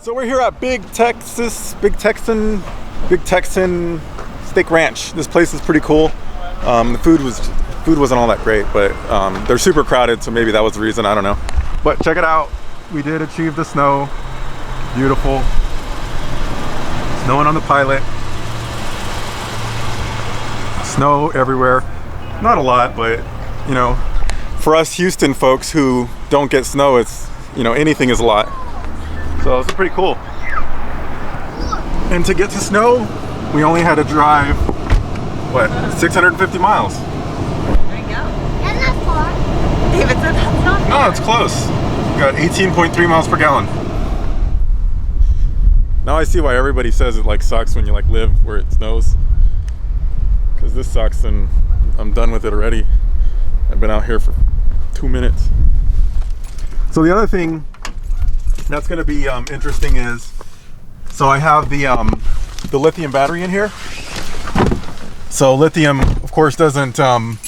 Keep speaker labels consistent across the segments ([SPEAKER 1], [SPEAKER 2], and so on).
[SPEAKER 1] So we're here at Big Texan Steak Ranch. This place is pretty cool. The food wasn't all that great, but they're super crowded, so maybe that was the reason. I don't know. But check it out. We did achieve the snow. Beautiful. Snowing on the Pilot. Snow everywhere. Not a lot, but you know, for us Houston folks who don't get snow, it's, you know, anything is a lot. So it's pretty cool. And to get to snow, we only had to drive, what, 650 miles.
[SPEAKER 2] There you go. That's not far. David said that's not far.
[SPEAKER 1] No, it's close. We got 18.3 miles per gallon. Now I see why everybody says it like sucks when you like live where it snows. Because this sucks and I'm done with it already. I've been out here for 2 minutes. So the other thing that's going to be interesting is, so I have the lithium battery in here. So lithium, of course, doesn't have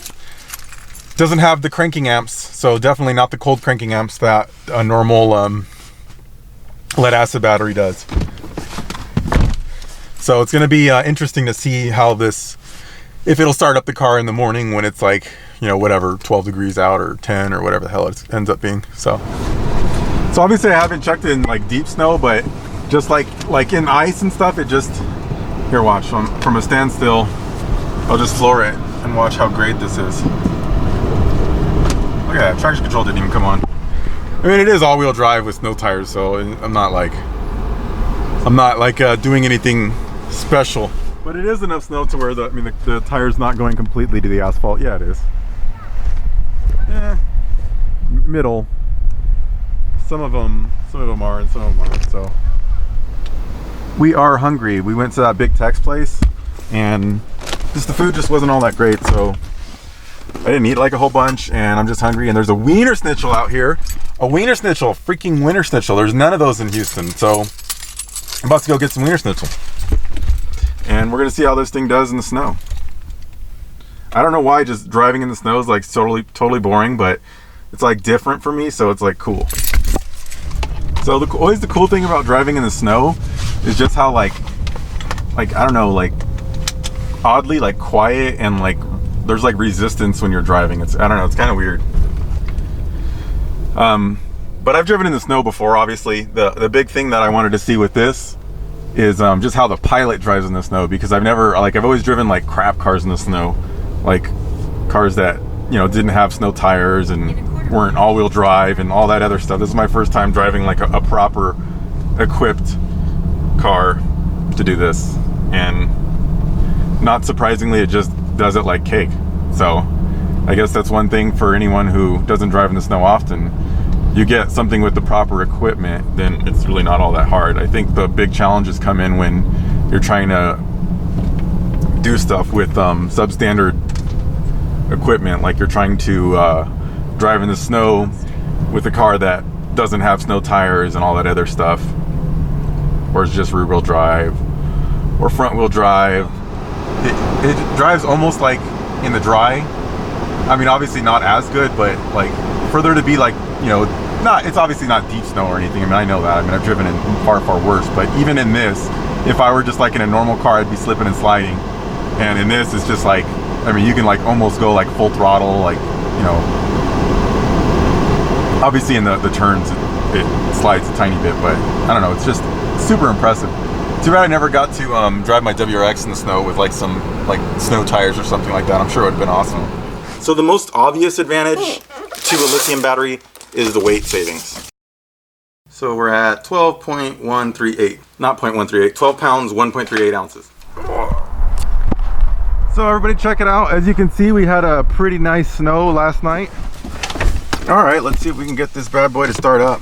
[SPEAKER 1] the cranking amps, so definitely not the cold cranking amps that a normal lead acid battery does. So it's going to be interesting to see how this, if it'll start up the car in the morning when it's like, you know, whatever, 12 degrees out or 10 or whatever the hell it ends up being. So obviously I haven't checked in like deep snow, but just like in ice and stuff, it just, here, watch, from a standstill, I'll just floor it and watch how great this is. Look at that, traction control didn't even come on. I mean, it is all-wheel drive with snow tires, so I'm not like doing anything special. But it is enough snow to where the tire's not going completely to the asphalt. Yeah, it is. Middle. Some of them are and some of them aren't. So we are hungry. We went to that Big Tex place and just the food just wasn't all that great, so I didn't eat like a whole bunch and I'm just hungry. And there's a Wiener Schnitzel out here. A Wiener Schnitzel, freaking Wiener Schnitzel. There's none of those in Houston, so I'm about to go get some Wiener Schnitzel. And we're gonna see how this thing does in the snow. I don't know why just driving in the snow is like totally boring, but it's like different for me, so it's like cool. So always the cool thing about driving in the snow is just how like I don't know, like oddly like quiet and like there's like resistance when you're driving. I don't know, it's kind of weird. But I've driven in the snow before, obviously. The big thing that I wanted to see with this is just how the Pilot drives in the snow, because I've always driven like crap cars in the snow, like cars that, you know, didn't have snow tires and weren't all-wheel drive and all that other stuff. This is my first time driving like a proper equipped car to do this, and not surprisingly it just does it like cake. So I guess that's one thing for anyone who doesn't drive in the snow often. You get something with the proper equipment, then it's really not all that hard. I think the big challenges come in when you're trying to do stuff with substandard equipment, like you're trying to drive in the snow with a car that doesn't have snow tires and all that other stuff, or it's just rear wheel drive or front wheel drive. It drives almost like in the dry. I mean, obviously not as good, but like for there to be like, you know, it's obviously not deep snow or anything. I mean, I know that. I mean, I've driven in far worse, but even in this, if I were just like in a normal car, I'd be slipping and sliding. And in this, it's just like, I mean, you can like almost go like full throttle, like, you know, obviously in the turns, it slides a tiny bit, but I don't know, it's just super impressive. Too bad I never got to drive my WRX in the snow with like some like snow tires or something like that. I'm sure it would have been awesome. So the most obvious advantage to a lithium battery is the weight savings. So we're at 12.138, not 0.138, 12 pounds, 1.38 ounces. So everybody check it out. As you can see, we had a pretty nice snow last night. All right, let's see if we can get this bad boy to start up.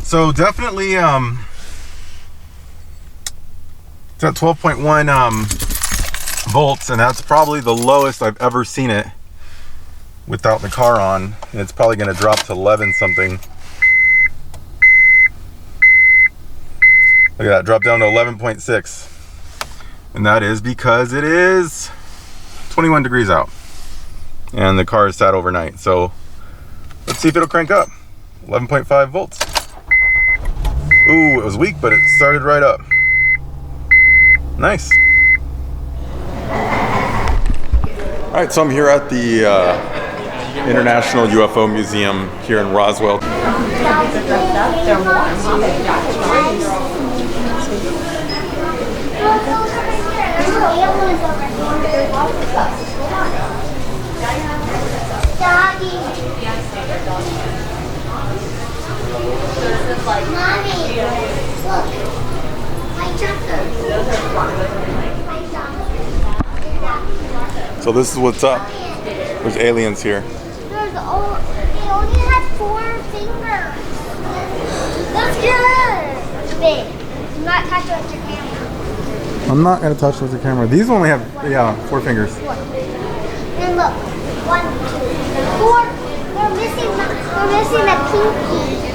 [SPEAKER 1] So definitely, it's at 12.1 volts, and that's probably the lowest I've ever seen it without the car on. And it's probably gonna drop to 11 something. Look at that, drop down to 11.6. And that is because it is 21 degrees out and the car is sat overnight. So let's see if it'll crank up. 11.5 volts. Ooh, it was weak, but it started right up. Nice. All right, so I'm here at the International UFO Museum here in Roswell.
[SPEAKER 2] Mommy, look. My
[SPEAKER 1] So this is what's up. There's aliens here.
[SPEAKER 2] they only had 4 fingers. That's good. Big. Do not touch it with your camera.
[SPEAKER 1] I'm not gonna touch with the camera. These only have, 4 fingers.
[SPEAKER 2] And look, 1, 2, 4. They're missing the pinky.